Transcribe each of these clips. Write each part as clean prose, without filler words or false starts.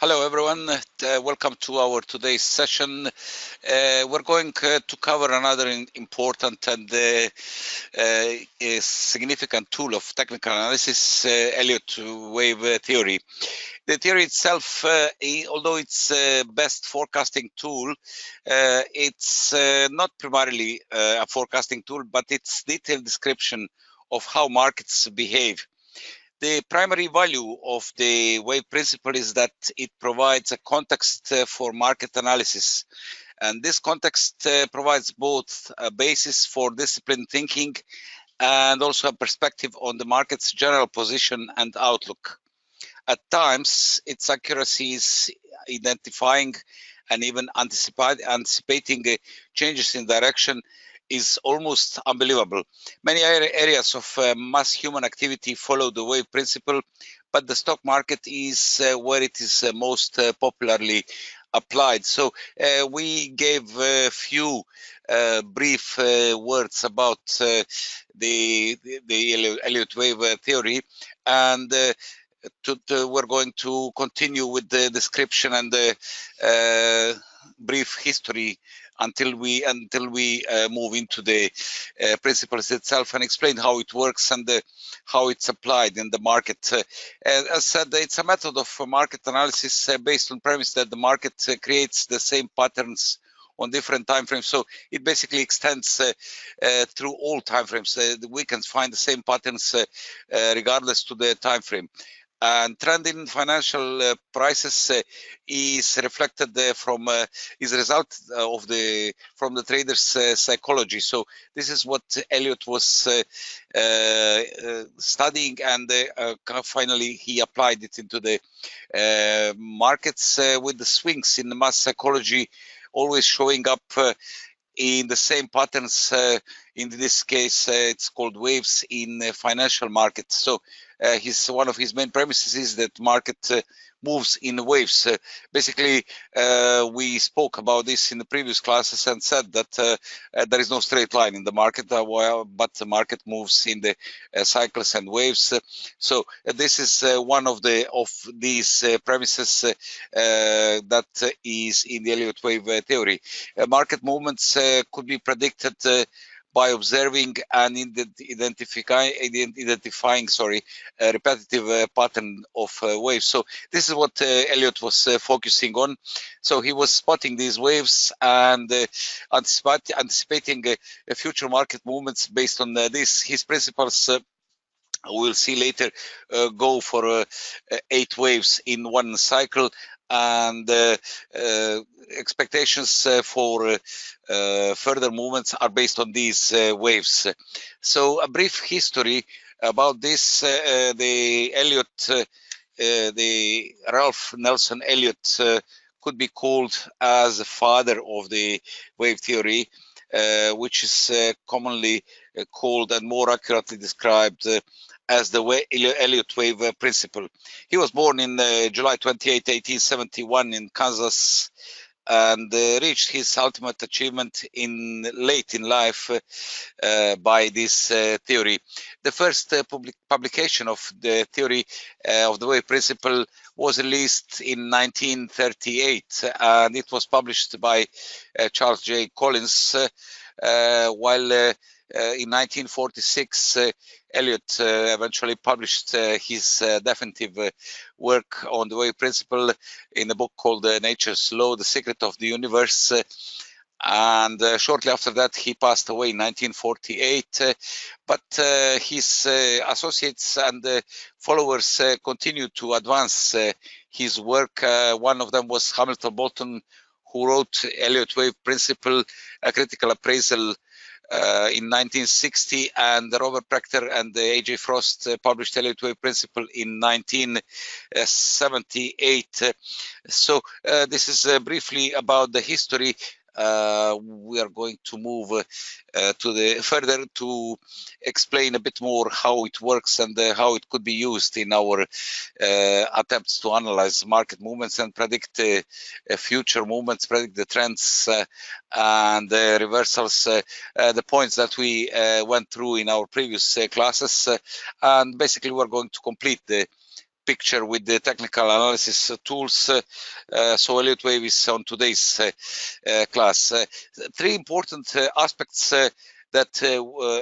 Hello everyone, welcome to our today's session. We're going to cover another important and a significant tool of technical analysis, Elliott Wave Theory. The theory itself, although it's best forecasting tool, it's not primarily a forecasting tool, but it's detailed description of how markets behave. The primary value of the wave principle is that it provides a context for market analysis. And this context provides both a basis for disciplined thinking and also a perspective on the market's general position and outlook. At times, its accuracy is identifying and even anticipating changes in direction is almost unbelievable. Many areas of mass human activity follow the wave principle, but the stock market is where it is most popularly applied. So we gave a few brief words about the Elliott Wave Theory, and we're going to continue with the description and the brief history until we move into the principles itself and explain how it works and how it's applied in the market. As said, it's a method of market analysis based on premise that the market creates the same patterns on different time frames. So it basically extends through all time frames. We can find the same patterns regardless to the time frame. And trend in financial prices is reflected is a result of from the trader's psychology. So this is what Elliot was studying, and finally he applied it into the markets with the swings in the mass psychology always showing up in the same patterns. In this case, it's called waves in financial markets. So one of his main premises is that market moves in waves. Basically, we spoke about this in the previous classes and said that there is no straight line in the market, but the market moves in the cycles and waves. So this is one of these premises that is in the Elliott Wave Theory. Market movements could be predicted by observing and identifying a repetitive pattern of waves. So this is what Elliot was focusing on. So he was spotting these waves and anticipating future market movements based on this. His principles, we'll see later, go for 8 waves in one cycle, and expectations for further movements are based on these waves. So a brief history about this. The Ralph Nelson Elliott could be called as the father of the wave theory, which is commonly called and more accurately described as the Elliott Wave principle. He was born in July 28, 1871 in Kansas, and reached his ultimate achievement late in life by this theory. The first publication of the theory of the wave principle was released in 1938, and it was published by Charles J. Collins, while in 1946, Elliot eventually published his definitive work on the wave principle in a book called Nature's Law, The Secret of the Universe. And shortly after that, he passed away in 1948. But his associates and followers continued to advance his work. One of them was Hamilton Bolton, who wrote Elliott Wave Principle, a critical appraisal, in 1960, and Robert Prechter and A.J. Frost published Elliott Wave Principle in 1978. So this is briefly about the history. We are going to move further to explain a bit more how it works and how it could be used in our attempts to analyze market movements and predict future movements, predict the trends and reversals, the points that we went through in our previous classes. And basically, we're going to complete the picture with the technical analysis tools. So Elliott Wave is on today's class. Three important aspects that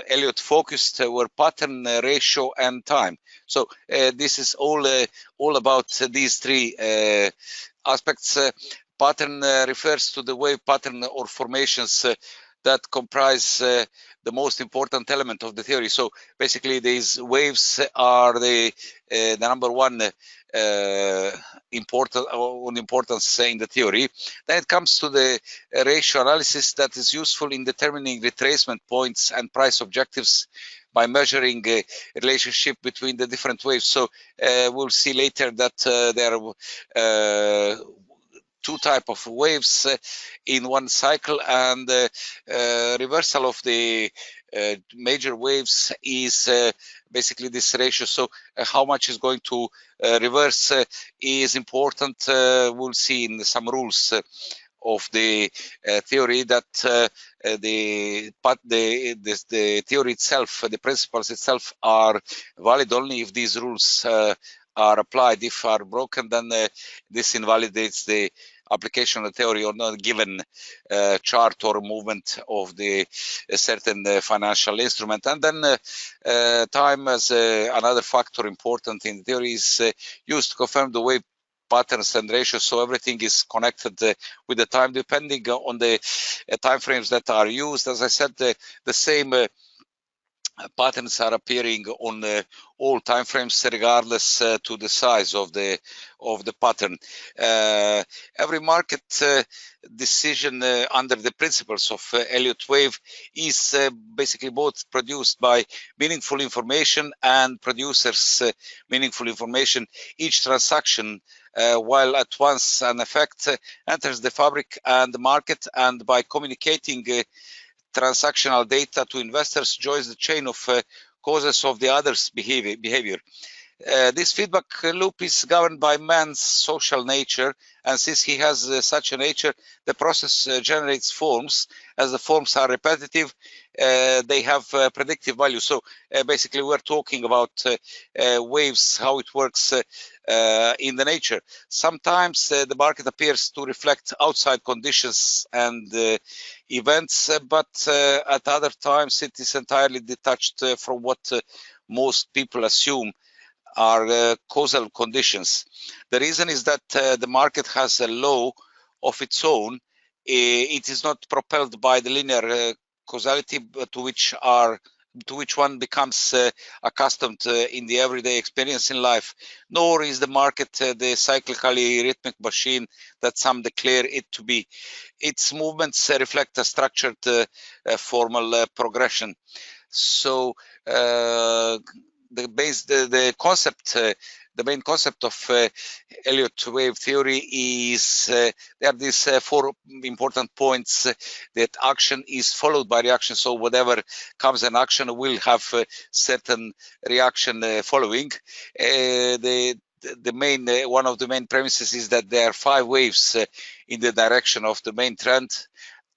Elliot focused were pattern, ratio, and time. So this is all about these three aspects. Pattern refers to the wave pattern or formations that comprise the most important element of the theory. So basically, these waves are the number one importance in the theory. Then it comes to the ratio analysis that is useful in determining retracement points and price objectives by measuring a relationship between the different waves. So we'll see later that there are two types of waves in one cycle, and reversal of the major waves is basically this ratio. So how much is going to reverse is important. We'll see in some rules of the theory that the theory itself, the principles itself, are valid only if these rules are applied. If are broken, then this invalidates the application of the theory on a given chart or movement of the certain financial instrument. And then time as another factor important in the theory is used to confirm the wave patterns and ratios. So everything is connected with the time depending on the time frames that are used. As I said, the same patterns are appearing on all time frames regardless to the size of the pattern. Every market decision under the principles of Elliott Wave is basically both produced by meaningful information and producers meaningful information. Each transaction while at once an effect enters the fabric and the market, and by communicating transactional data to investors joins the chain of causes of the others' behavior. This feedback loop is governed by man's social nature, and since he has such a nature, the process generates forms. As the forms are repetitive, they have predictive value. So basically, we're talking about waves, how it works in the nature. Sometimes the market appears to reflect outside conditions and events, but at other times it is entirely detached from what most people assume are causal conditions. The reason is that the market has a law of its own. It is not propelled by the linear causality to which one becomes accustomed in the everyday experience in life, nor is the market the cyclically rhythmic machine that some declare it to be. Its movements reflect a structured formal progression. So the main concept of Elliott Wave Theory is there are these four important points that action is followed by reaction. So whatever comes in action will have certain reaction following. One of the main premises is that there are 5 waves in the direction of the main trend,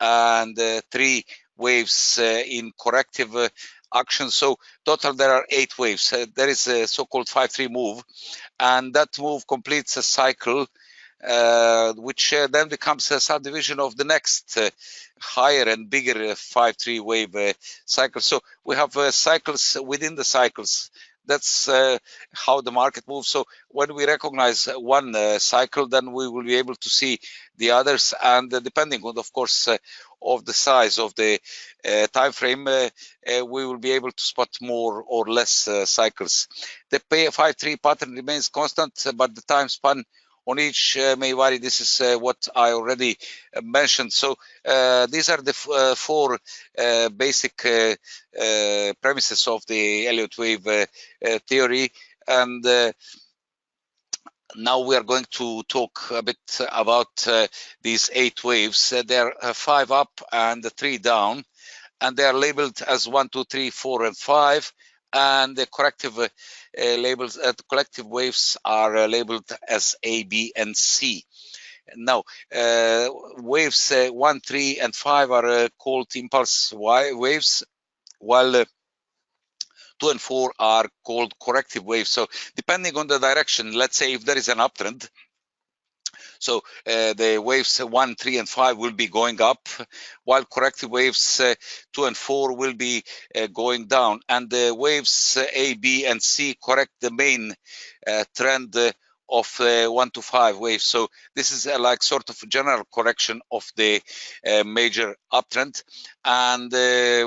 and 3 waves in corrective action. So total there are 8 waves. There is a so-called 5-3 move, and that move completes a cycle which then becomes a subdivision of the next higher and bigger 5-3 wave cycle. So we have cycles within the cycles. That's how the market moves. So when we recognize one cycle, then we will be able to see the others, and depending on, of course, of the size of the time frame, we will be able to spot more or less cycles. The 5-3 pattern remains constant, but the time span on each may vary. This is what I already mentioned. So these are the 4 basic premises of the Elliott Wave theory, and now we are going to talk a bit about these 8 waves. There are 5 up and 3 down, and they are labeled as 1, 2, 3, 4, and 5. And the corrective collective waves are labeled as A, B, and C. Now, waves 1, 3, and 5 are called impulse waves, while 2 and 4 are called corrective waves. So depending on the direction, let's say if there is an uptrend, so the waves 1, 3, and 5 will be going up, while corrective waves 2 and 4 will be going down. And the waves A, B, and C correct the main trend of 1 to 5 waves. So this is like sort of general correction of the major uptrend. And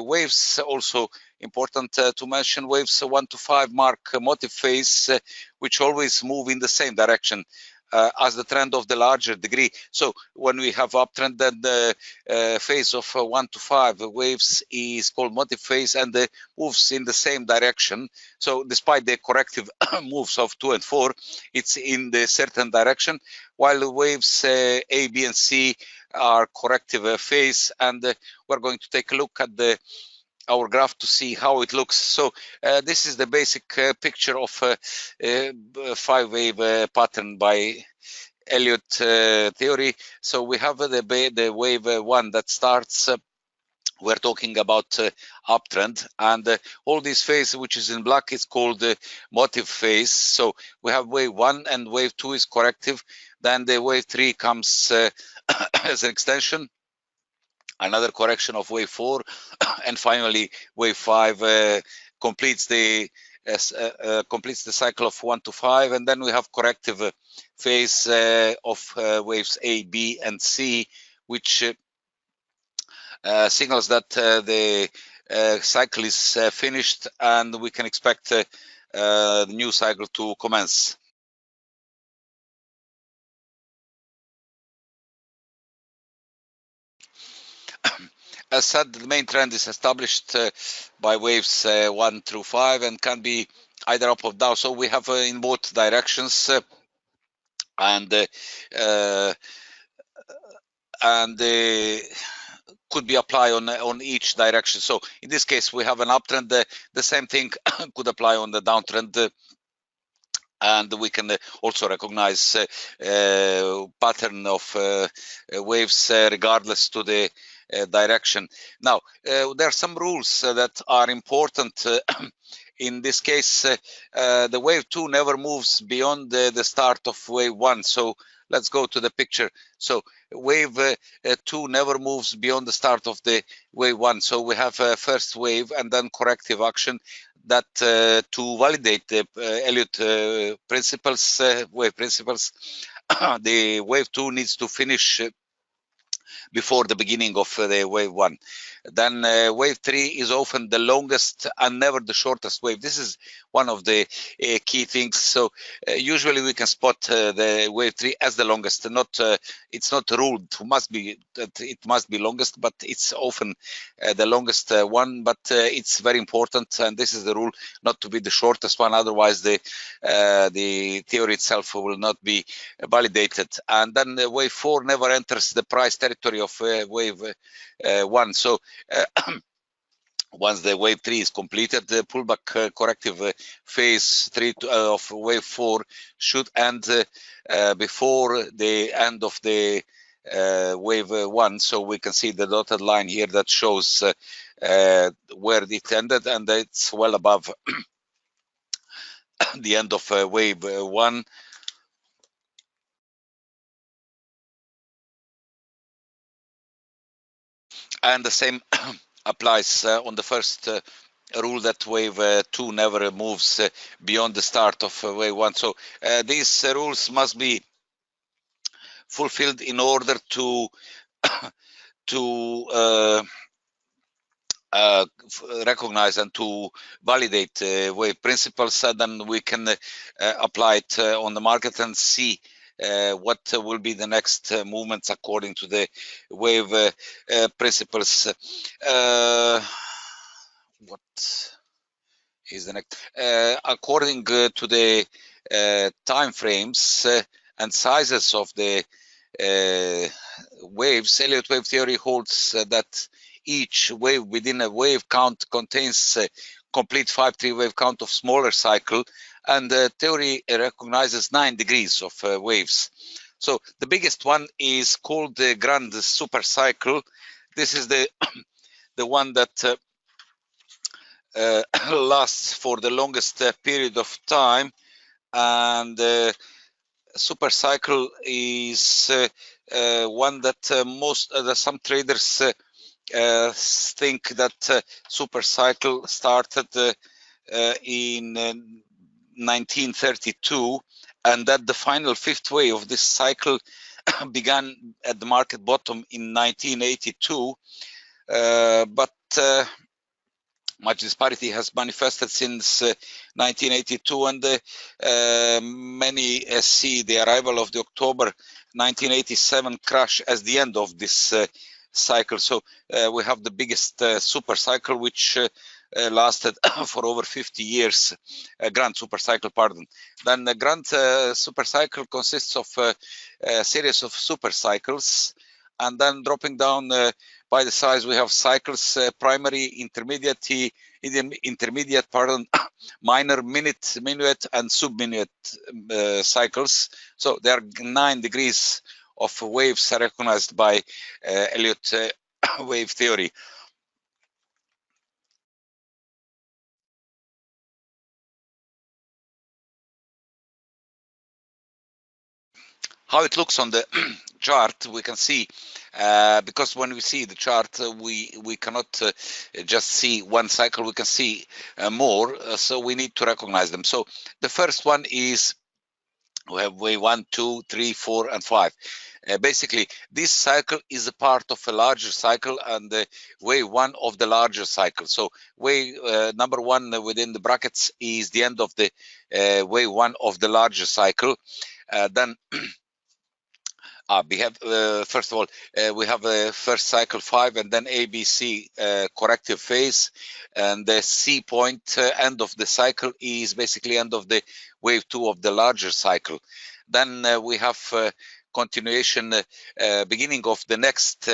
waves also important to mention, waves 1 to 5 mark motive phase, which always move in the same direction as the trend of the larger degree. So when we have uptrend, then the phase of 1 to 5 waves is called motive phase, and moves in the same direction. So despite the corrective moves of 2 and 4, it's in the certain direction, while the waves A, B, and C are corrective phase. And we're going to take a look at our graph to see how it looks. So this is the basic picture of 5-wave pattern by Elliott theory. So we have the wave 1 that starts. We're talking about uptrend, and all this phase which is in black is called motive phase. So we have wave 1, and wave 2 is corrective. Then the wave 3 comes as an extension, another correction of wave 4, and finally wave 5 completes the cycle of 1 to 5, and then we have corrective phase of waves A, B, and C, which signals that the cycle is finished, and we can expect the new cycle to commence. As said, the main trend is established by waves 1 through 5 and can be either up or down. So we have in both directions, and could be applied on each direction. So in this case, we have an uptrend. The same thing could apply on the downtrend. And we can also recognize pattern of waves regardless to the direction. Now, there are some rules that are important. In this case, the wave 2 never moves beyond the start of wave 1. So let's go to the picture. So wave 2 never moves beyond the start of the wave 1. So we have first wave and then corrective action that to validate the Elliott principles, wave principles, the wave 2 needs to finish before the beginning of the wave 1. Then wave 3 is often the longest and never the shortest wave. This is one of the key things. So usually we can spot the wave 3 as the longest. It's not ruled that it must be longest, but it's often the longest one. But it's very important, and this is the rule, not to be the shortest one. Otherwise, the theory itself will not be validated. And then wave 4 never enters the price territory of wave 1. So once the wave 3 is completed, the pullback corrective phase 3 of wave 4 should end before the end of the wave 1. So we can see the dotted line here that shows where it ended, and it's well above the end of wave 1. And the same applies on the first rule, that wave 2 never moves beyond the start of wave 1. So these rules must be fulfilled in order to recognize and to validate wave principles. And then we can apply it on the market and see what will be the next movements according to the wave principles. What is the next? According to the time frames and sizes of the waves, Elliott wave theory holds that each wave within a wave count contains a complete 5-3 wave count of smaller cycle, and the theory recognizes 9 degrees of waves. So the biggest one is called the grand super cycle. This is the one that lasts for the longest period of time, and super cycle is one that some traders think that super cycle started in 1932, and that the final fifth wave of this cycle began at the market bottom in 1982, but much disparity has manifested since 1982, and many see the arrival of the October 1987 crash as the end of this cycle. So we have the biggest super cycle, which lasted for over 50 years, grand super cycle, pardon. Then the grand super cycle consists of a series of super cycles, and then dropping down by the size, we have cycles, primary, intermediate, minor, minuet, and sub-minuet cycles. So there are 9 degrees of waves recognized by Elliott Wave Theory. How it looks on the chart, we can see, because when we see the chart, we cannot just see one cycle, we can see more, so we need to recognize them. So the first one is, we have wave 1, 2, 3, 4, and 5. Basically, this cycle is a part of a larger cycle, and wave 1 of the larger cycle. So wave number 1 within the brackets is the end of the wave 1 of the larger cycle. Then we have, first of all, we have first cycle 5, and then ABC corrective phase, and the C point end of the cycle is basically end of the wave 2 of the larger cycle. Then we have continuation, beginning of the next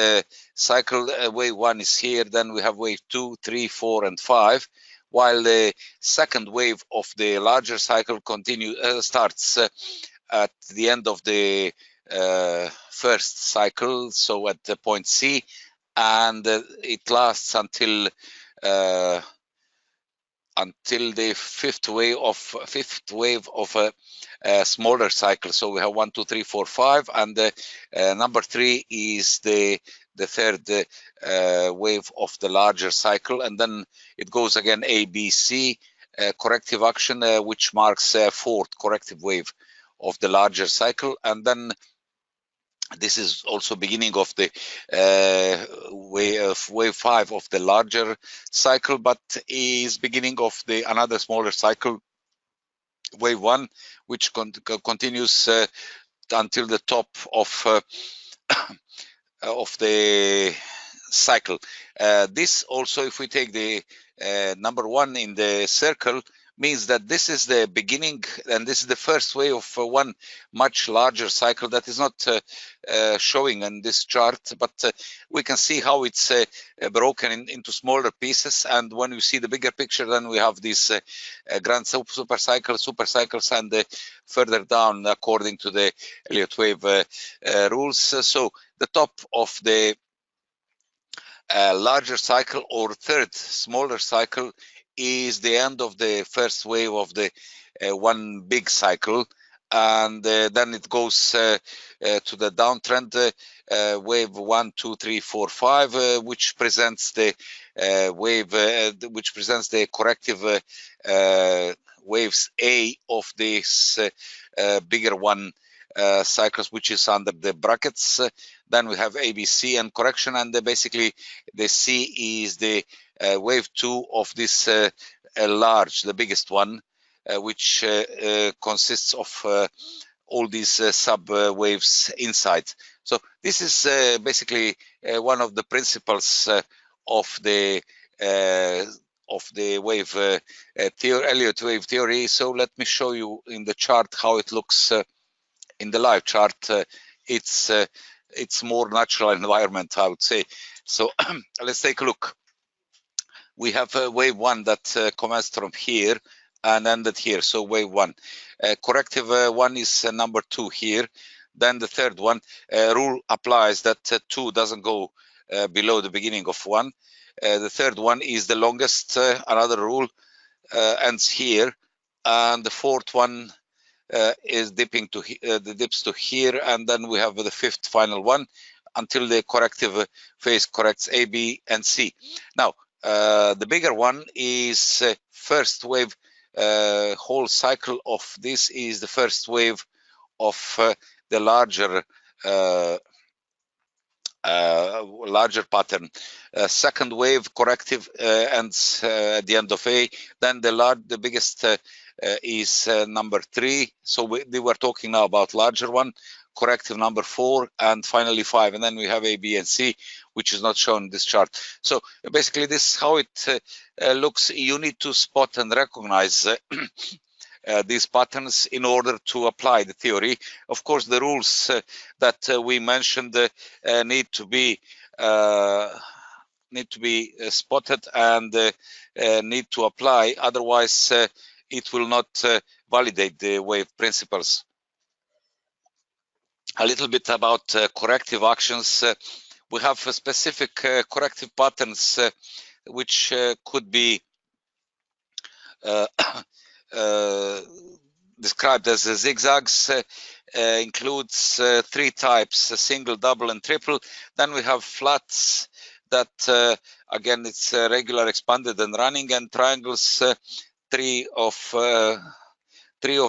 cycle. Wave 1 is here, then we have wave 2, 3, 4, and 5, while the second wave of the larger cycle starts at the end of the first cycle, so at the point C, and it lasts until the fifth wave of a smaller cycle. So we have 1, 2, 3, 4, 5, and number 3 is the third wave of the larger cycle, and then it goes again A, B, C, corrective action, which marks fourth corrective wave of the larger cycle, and then this is also beginning of the wave 5 of the larger cycle, but is beginning of the another smaller cycle, wave 1, which continues until the top of the cycle. This also, if we take the number 1 in the circle, means that this is the beginning, and this is the first wave of one much larger cycle that is not showing in this chart, but we can see how it's broken into smaller pieces. And when you see the bigger picture, then we have these grand super cycles, and further down according to the Elliott Wave rules. So the top of the larger cycle, or third smaller cycle, is the end of the first wave of the one big cycle, and then it goes to the downtrend, wave 1, 2, 3, 4, 5, which presents the wave, which presents the corrective waves A of this bigger one cycles, which is under the brackets. Then we have ABC and correction, and basically the C is the wave 2 of this the biggest one, which consists of all these sub waves inside. So this is basically one of the principles of the wave theory, Elliott Wave Theory. So let me show you in the chart how it looks in the live chart. It's more natural environment, I would say. So let's take a look. We have wave 1 that commenced from here and ended here. So wave 1, corrective 1 is number 2 here. Then the third one, rule applies that 2 doesn't go below the beginning of 1. The third one is the longest. Another rule ends here, and the fourth one is dipping to the dips to here, and then we have the fifth final one until the corrective phase corrects A, B, and C. Now, the bigger one is first wave. Whole cycle of this is the first wave of the larger pattern. Second wave corrective ends at the end of A. Then the biggest is number 3. So we were talking now about larger one, corrective number 4, and finally 5. And then we have A, B, and C, which is not shown in this chart. So basically, this is how it looks. You need to spot and recognize these patterns in order to apply the theory. Of course, the rules that we mentioned need to be spotted and need to apply. Otherwise, it will not validate the wave principles. A little bit about corrective actions. We have specific corrective patterns which could be described as zigzags. Includes 3 types: single, double, and triple. Then we have flats that again it's regular, expanded, and running, and triangles, 3 of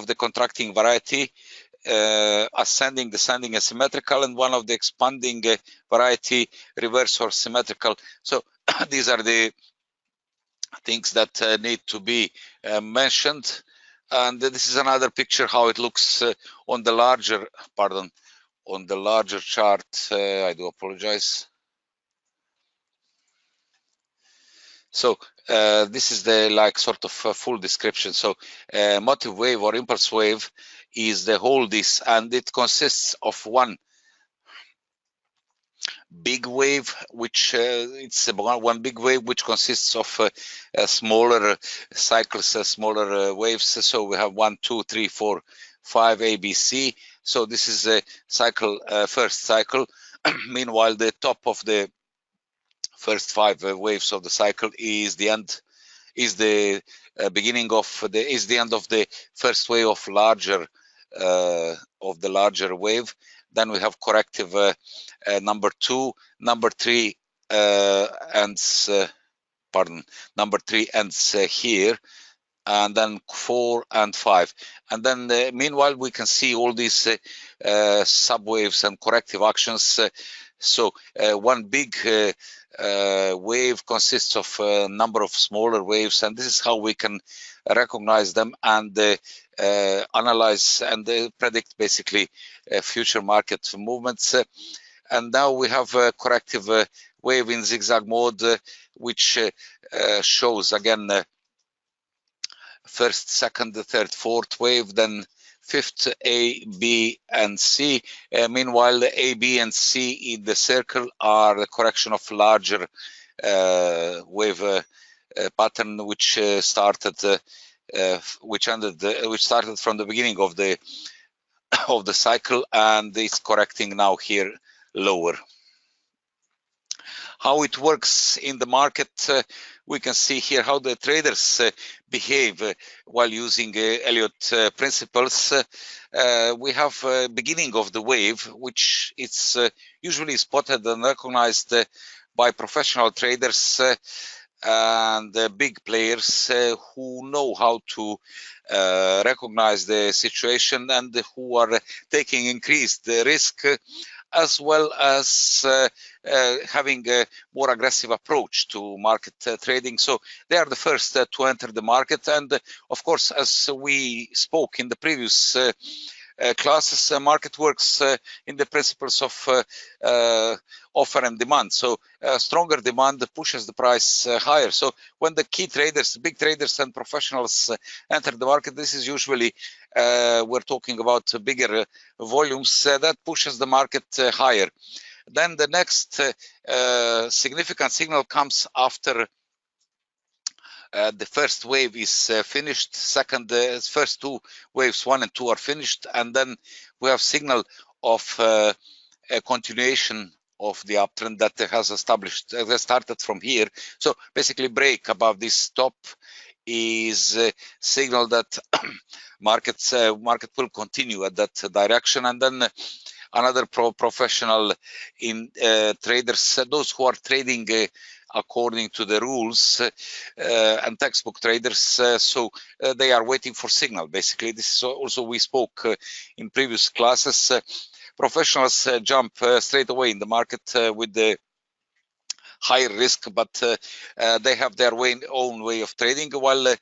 the contracting variety, ascending, descending, and symmetrical, and 1 of the expanding variety, reverse or symmetrical. So these are the things that need to be mentioned. And this is another picture how it looks on the larger, on the larger chart. I do apologize. So this is the sort of full description. So motive wave or impulse wave is the whole this, and it consists of one big wave, which it's one big wave which consists of smaller cycles, smaller waves. So we have 1, 2, 3, 4, 5 A, B, C. So this is a cycle, first cycle. Meanwhile, the top of the first 5 waves of the cycle is the end, is the beginning of is the end of the first wave of larger of the larger wave. Then we have corrective number 2, number 3 ends. Number 3 ends here, and then 4 and 5. And then meanwhile we can see all these subwaves and corrective actions. So one big wave consists of a number of smaller waves, and this is how we can recognize them and analyze and predict basically future market movements. And now we have a corrective wave in zigzag mode, which shows again first, second, third, fourth wave, then fifth A, B, and C. Meanwhile, the A, B, and C in the circle are the correction of larger wave pattern, which started which started from the beginning of the cycle, and is correcting now here lower. How it works in the market, we can see here how the traders behave while using Elliott principles. We have beginning of the wave, which is usually spotted and recognized by professional traders and big players who know how to recognize the situation and who are taking increased risk, as well as having a more aggressive approach to market trading. So they are the first to enter the market. And of course, as we spoke in the previous classes, market works in the principles of offer and demand. So stronger demand pushes the price higher. So when the key traders, big traders and professionals enter the market, this is usually we're talking about bigger volumes that pushes the market higher. Then the next significant signal comes after the first wave is finished. First 2 waves, 1 and 2, are finished, and then we have signal of a continuation of the uptrend that has established, that started from here. So basically break above this top is a signal that market will continue at that direction. And then another professional in traders, those who are trading according to the rules, and textbook traders, so they are waiting for signal. Basically, this is also we spoke in previous classes. Professionals jump straight away in the market with the higher risk, but they have their own way of trading, while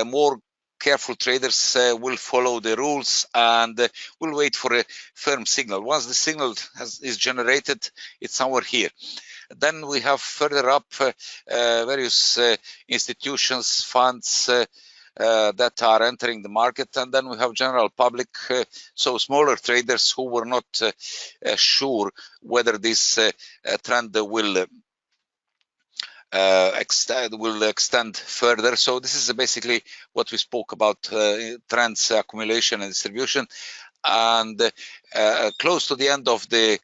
more careful traders will follow the rules and will wait for a firm signal. Once the signal is generated, it's somewhere here. Then we have further up various institutions, funds that are entering the market, and then we have general public, so smaller traders who were not sure whether this trend will extend further. So this is basically what we spoke about, trends, accumulation and distribution. And close to the end of the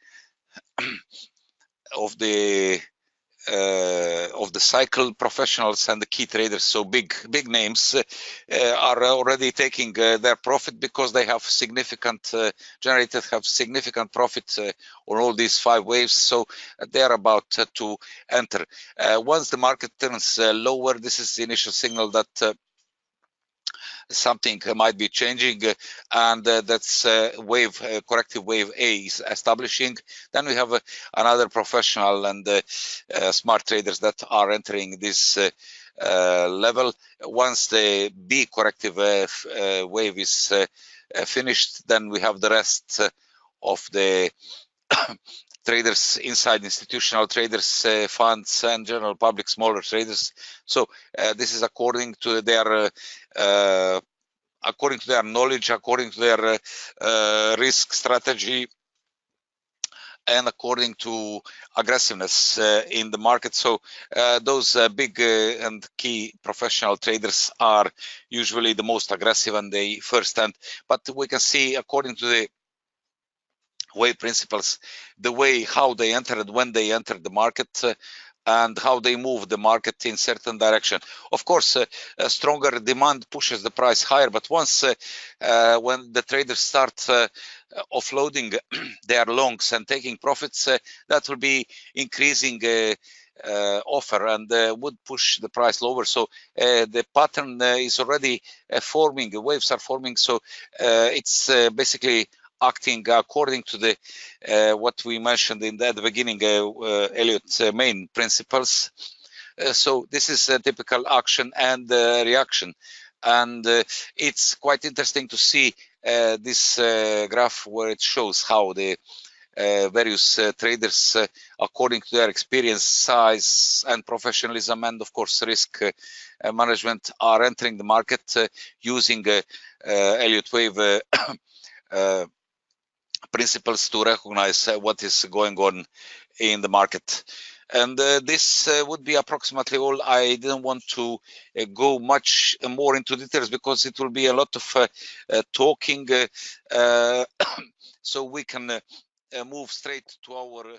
cycle, professionals and the key traders, so big names, are already taking their profit, because they have significant significant profit on all these 5 waves. So they are about to enter. Once the market turns lower, this is the initial signal that something might be changing, and that's corrective wave A is establishing. Then we have another professional and smart traders that are entering this level. Once the B corrective wave is finished, then we have the rest of the traders inside, institutional traders, funds, and general public, smaller traders. So this is according to their knowledge, according to their risk strategy, and according to aggressiveness in the market. So those big and key professional traders are usually the most aggressive and they first stand. But we can see, according to the wave principles, the way how they entered, when they entered the market, and how they move the market in certain direction. Of course, a stronger demand pushes the price higher, but once when the traders start offloading their longs and taking profits, that will be increasing offer and would push the price lower. So the pattern is already forming, the waves are forming. So it's basically acting according to the what we mentioned in the beginning, Elliott's main principles. So this is a typical action and reaction, and it's quite interesting to see this graph where it shows how the various traders, according to their experience, size, and professionalism, and of course risk management, are entering the market using Elliott Wave principles to recognize what is going on in the market. And this would be approximately all. I didn't want to go much more into details because it will be a lot of talking, so we can move straight to our